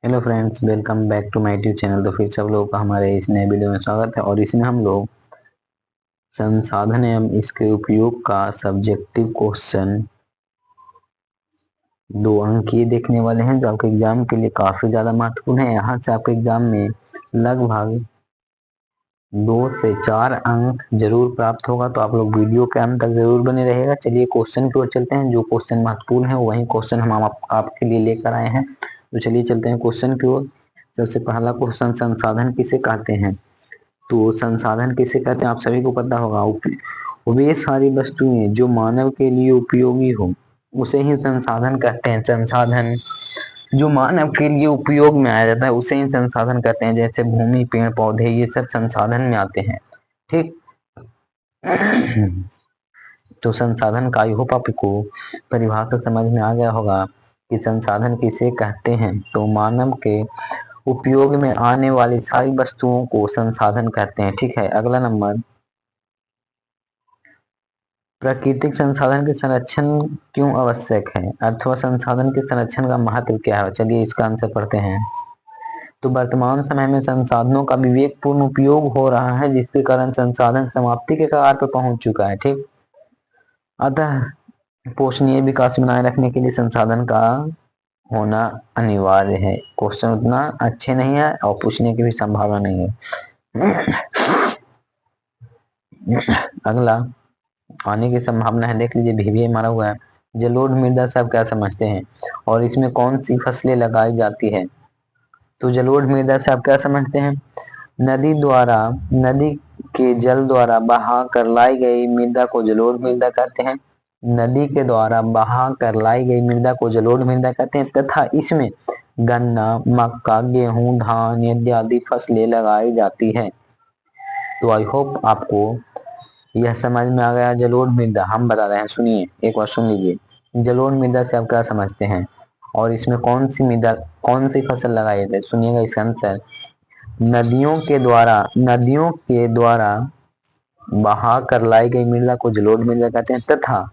Hello friends, welcome back to my YouTube channel. तो फिर सब लोगों का हमारे इस नए वीडियो में स्वागत है। और इसमें हम लोग संसाधन एवं इसके उपयोग का सब्जेक्टिव क्वेश्चन 2 अंक ये देखने वाले हैं, जो आपके एग्जाम के लिए काफी ज्यादा महत्वपूर्ण है। यहाँ से आपके एग्जाम में लगभग 2 से 4 अंक जरूर प्राप्त होगा। तो आप लोग वीडियो के अंत तक जरूर बने रहेगा। चलिए क्वेश्चन की ओर चलते हैं। जो क्वेश्चन महत्वपूर्ण है वही क्वेश्चन हम आपके लिए लेकर आए हैं। तो चलिए चलते हैं क्वेश्चन की ओर। सबसे पहला क्वेश्चन, संसाधन किसे कहते हैं? तो संसाधन किसे कहते हैं आप सभी को पता होगा। वे सारी वस्तुएं जो मानव के लिए उपयोगी हो उसे ही संसाधन कहते हैं। संसाधन जो मानव के लिए उपयोग में आया जाता है उसे ही संसाधन कहते हैं। जैसे भूमि, पेड़ पौधे, ये सब संसाधन में आते हैं। ठीक। तो संसाधन का आई होप आपको परिभाषा समझ में आ गया होगा कि संसाधन किसे कहते हैं। तो मानव के उपयोग में आने वाली सारी वस्तुओं को संसाधन कहते हैं। ठीक है। अगला नंबर, प्राकृतिक संसाधन के संरक्षण क्यों आवश्यक है अथवा संसाधन के संरक्षण का महत्व क्या है? चलिए इसका आंसर पढ़ते हैं। तो वर्तमान समय में संसाधनों का विवेकपूर्ण उपयोग हो रहा है, जिसके कारण संसाधन समाप्ति के कगार पर पहुंच चुका है। ठीक। अतः पोषणीय विकास बनाए रखने के लिए संसाधन का होना अनिवार्य है। क्वेश्चन उतना अच्छे नहीं है और पूछने की भी संभावना नहीं है। अगला आने की संभावना है, देख लीजिए। भी मारा हुआ है। जलोढ़ मृदा से आप क्या समझते हैं और इसमें कौन सी फसलें लगाई जाती है? तो जलोढ़ मृदा से आप क्या समझते हैं? नदी के जल द्वारा बहा कर लाई गई मृदा को जलोढ़ मृदा कहते हैं। नदी के द्वारा बहा कर लाई गई मृदा को जलोढ़ मृदा कहते हैं, तथा इसमें गन्ना, मक्का, गेहूं, धान इत्यादि फसलें लगाई जाती है। तो आई होप आपको यह समझ में आ गया। जलोढ़ मृदा हम बता रहे हैं, सुनिए एक बार सुन लीजिए। जलोढ़ मृदा से आप क्या समझते हैं और इसमें कौन सी फसल लगाई जाती है? सुनिएगा इसका आंसर। नदियों के द्वारा बहा कर लाई गई मृदा को जलोढ़ मृदा कहते हैं, तथा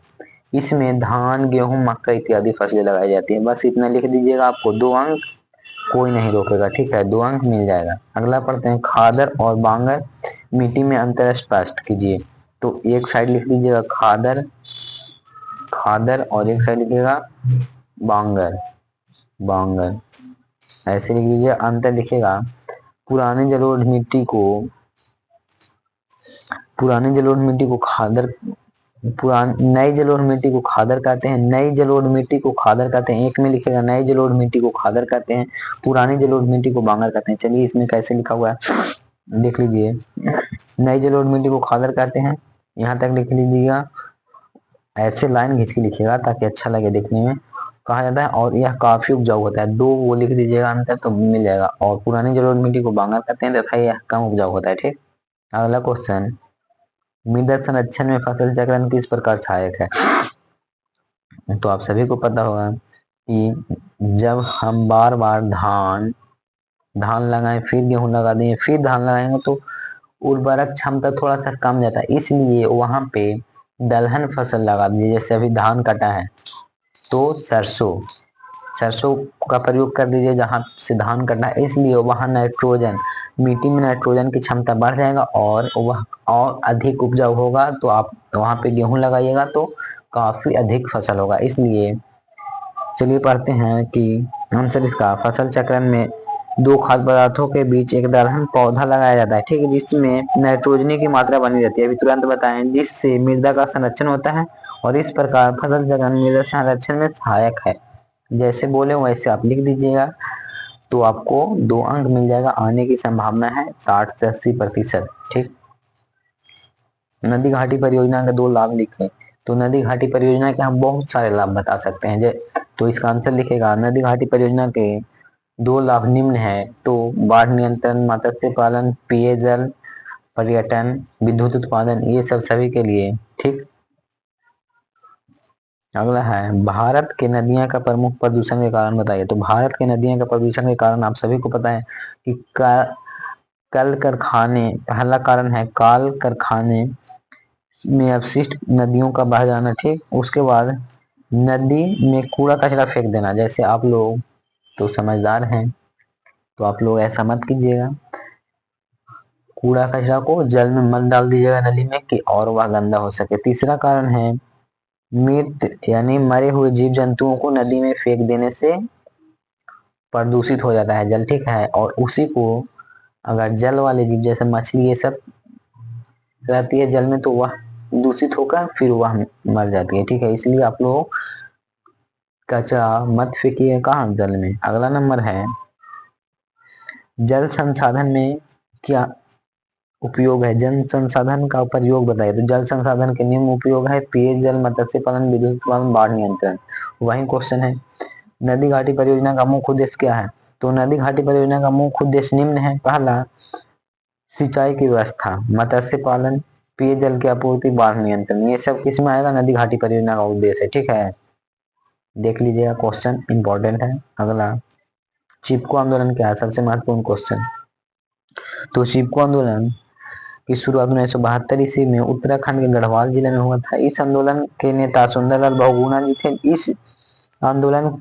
इसमें धान, गेहूं, मक्का इत्यादि फसलें लगाई जाती है। बस इतना लिख दीजिएगा, आपको 2 अंक कोई नहीं रोकेगा। ठीक है, 2 अंक मिल जाएगा। अगला पढ़ते हैं, खादर और बांगर मिट्टी में अंतर स्पष्ट कीजिए। तो एक साइड लिख दीजिएगा खादर, खादर, और एक साइड लिखिएगा बांगर, बांगर। ऐसे लिख दीजिए, अंतर लिखेगा। पुराने जलोढ़ मिट्टी को पुरानी जलोढ़ मिट्टी को खादर नई जलोढ़ मिट्टी को खादर कहते हैं। नई जलोढ़ मिट्टी को खादर कहते हैं। एक में लिखेगा नई जलोढ़ मिट्टी को खादर कहते हैं, पुरानी जलोढ़ मिट्टी को बांगर कहते हैं। चलिए इसमें कैसे लिखा हुआ है देख लीजिए। नई जलोढ़ मिट्टी को खादर कहते हैं, यहाँ तक लिख लीजिएगा। ऐसे लाइन खींच के लिखिएगा ताकि अच्छा लगे देखने में। कहा जाता है और यह काफी उपजाऊ होता है। 2 वो लिख दीजिएगा अंतर, तो मिल जाएगा। और पुरानी जलोढ़ मिट्टी को बांगर कहते हैं तथा यह कम उपजाऊ होता है। ठीक। अगला क्वेश्चन, मृदा संरक्षण में फसल चक्रण किस प्रकार सहायक है? तो आप सभी को पता होगा कि जब हम बार बार धान लगाएं, फिर गेहूं लगा दें, फिर धान लगाएंगे, तो उर्वरक क्षमता थोड़ा सा कम जाता है। इसलिए वहां पे दलहन फसल लगा दीजिए। जैसे अभी धान कटा है तो सरसों सरसों का प्रयोग कर दीजिए जहां से धान कटना है। इसलिए वहां नाइट्रोजन, मिट्टी में नाइट्रोजन की क्षमता बढ़ जाएगा और वह और अधिक उपजाऊ होगा। तो आप वहां पे गेहूं लगाइएगा तो काफी अधिक फसल होगा। इसलिए चलिए पढ़ते हैं कि आंसर इसका, फसल चक्रण में 2 खाद्य पदार्थों के बीच एक दलहन पौधा लगाया जाता है। ठीक है, जिसमें नाइट्रोजन की मात्रा बनी रहती है। अभी तुरंत बताएं, जिससे मृदा का संरक्षण होता है और इस प्रकार फसल चक्रण मृदा संरक्षण में सहायक है। जैसे बोले वैसे आप लिख दीजिएगा, तो आपको 2 अंक मिल जाएगा। आने की संभावना है 60 से 80%। ठीक। नदी घाटी परियोजना के 2 लाभ लिखे। तो नदी घाटी परियोजना के हम बहुत सारे लाभ बता सकते हैं। तो इसका आंसर लिखेगा, नदी घाटी परियोजना के 2 लाभ निम्न है। तो बाढ़ नियंत्रण, मत्स्य पालन, पेयजल, पर्यटन, विद्युत उत्पादन, ये सब सभी के लिए। ठीक। अगला है, भारत के नदियां का प्रमुख प्रदूषण के कारण बताइए। तो भारत के नदियां का प्रदूषण के कारण आप सभी को पता है कि कल कारखाने, पहला कारण है काल कारखाने में अपशिष्ट नदियों का बह जाना। ठीक। उसके बाद नदी में कूड़ा कचरा फेंक देना। जैसे आप लोग तो समझदार हैं, तो आप लोग ऐसा मत कीजिएगा। कूड़ा कचरा को जल में मत डाल दीजिएगा नली में कि और वह गंदा हो सके। तीसरा कारण है मृत यानी मरे हुए जीव जंतुओं को नदी में फेंक देने से प्रदूषित हो जाता है जल, ठीक है। और उसी को अगर जल वाले जीव जैसे मछली ये सब रहती है जल में तो वह दूषित होकर फिर वह मर जाती है, ठीक है। इसलिए आप लोग कचरा मत फेंकिए कहाँ, जल में। अगला नंबर है जल संसाधन में क्या उपयोग है। जल संसाधन का प्रयोग बताइए। तो जल संसाधन के निम्न उपयोग है पेयजल, मत्स्य पालन, विद्युत उत्पादन, बाढ़ नियंत्रण। वही क्वेश्चन है। नदी घाटी परियोजना का मुख्य उद्देश्य क्या है। तो नदी घाटी परियोजना का मुख्य उद्देश्य निम्न है। पहला, सिंचाई की व्यवस्था, मत्स्य पालन, पेयजल की आपूर्ति, बाढ़ नियंत्रण। ये सब किस में आएगा, नदी घाटी परियोजना का उद्देश्य है, ठीक है। देख लीजिएगा, क्वेश्चन इंपॉर्टेंट है। अगला, चिपको आंदोलन क्या है, सबसे महत्वपूर्ण क्वेश्चन। तो चिपको आंदोलन की शुरुआत 1972 ईस्वी में उत्तराखंड के गढ़वाल जिले में हुआ था। इस आंदोलन के नेता सुंदरलाल बहुगुणा जी थे। इस आंदोलन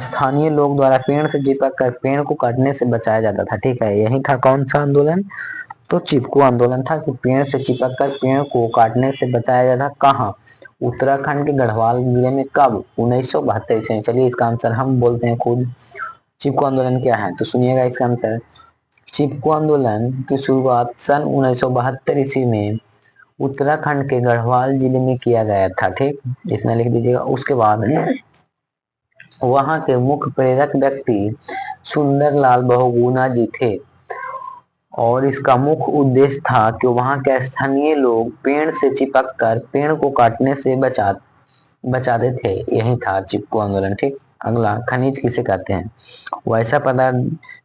स्थानीय लोग द्वारा पेड़ से चिपक कर पेड़ को काटने से बचाया जाता था, ठीक है। यही था कौन सा आंदोलन, तो चिपको आंदोलन था कि पेड़ से चिपक कर पेड़ को काटने से बचाया जाता। कहाँ, उत्तराखंड के गढ़वाल जिले में। कब, 1972 से। चलिए इसका आंसर हम बोलते हैं खुद। चिपको आंदोलन क्या है, तो सुनिएगा इसका आंसर। चिपको आंदोलन की शुरुआत सन 1972 ईस्वी में उत्तराखंड के गढ़वाल जिले में किया गया था, ठीक। इतना लिख दीजिएगा। उसके बाद वहां के मुख्य प्रेरक व्यक्ति सुंदरलाल बहुगुणा जी थे और इसका मुख्य उद्देश्य था कि वहां के स्थानीय लोग पेड़ से चिपक कर पेड़ को काटने से बचाते थे। यही था चिपको आंदोलन, ठीक। अगला, खनिज किसे कहते हैं। वैसा पदार्थ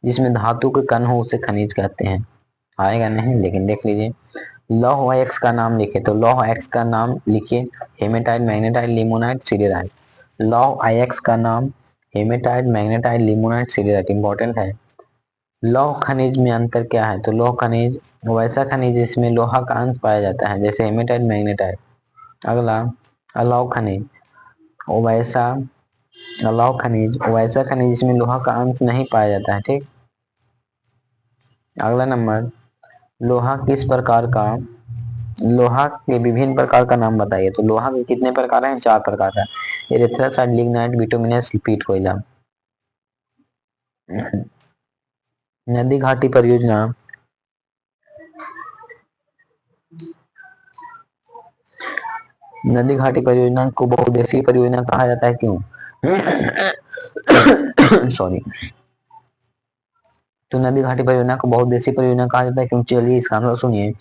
जिसमें धातु के कण हो उसे खनिज कहते हैं। आएगा नहीं, लेकिन देख लीजिए। लौह अयस्क का नाम लिखे। तो लौह अयस्क का नाम लिखिए। Haematite, magnetite, limonite, siderite. लौह अयस्क का नाम haematite, magnetite, limonite, siderite. Important है। लौह खनिज में अंतर क्या है। तो लौह खनिज वैसा खनिज जिसमें लोहा का अंश पाया जाता है, जैसे हेमेटाइट, मैग्नेटाइट। अगला, अलौह खनिज वैसा अलौह खनिज वैसा खनिज जिसमें लोहा का अंश नहीं पाया जाता है, ठीक। अगला नंबर, लोहा किस प्रकार का लोहा के विभिन्न प्रकार का नाम बताइए। तो लोहा के कितने प्रकार हैं, 4 प्रकार का। एरिथ्रासाइट, लिग्नाइट, बिटुमिनस, पीट कोयला। नदी घाटी परियोजना नदी घाटी परियोजना को बहुउद्देशीय परियोजना कहा जाता है, क्यों। सॉरी। तो नदी घाटी परियोजना को बहुउद्देशीय परियोजना कहा जाता है क्यों। चलिए इसका आंसर सुनिए।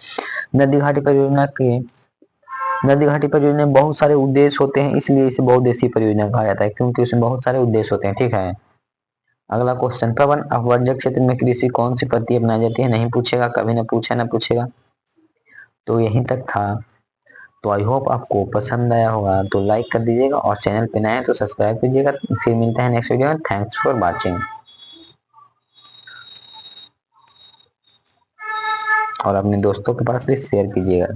नदी घाटी परियोजना के नदी घाटी परियोजना में बहुत सारे उद्देश्य होते हैं, इसलिए इसे बहुउद्देशीय परियोजना कहा जाता है, क्योंकि उसमें बहुत सारे उद्देश्य होते हैं, ठीक है। अगला क्वेश्चन, पवन अपवर्जक क्षेत्र में कृषि कौन सी पद्धति अपनाई जाती है। नहीं पूछेगा, कभी ना पूछा ना पूछेगा। तो यहीं तक था। तो आई होप आपको पसंद आया होगा, तो लाइक कर दीजिएगा और चैनल पे नए हैं तो सब्सक्राइब कीजिएगा। फिर मिलते हैं नेक्स्ट वीडियो में। Thanks for watching. और अपने दोस्तों के पास भी शेयर कीजिएगा।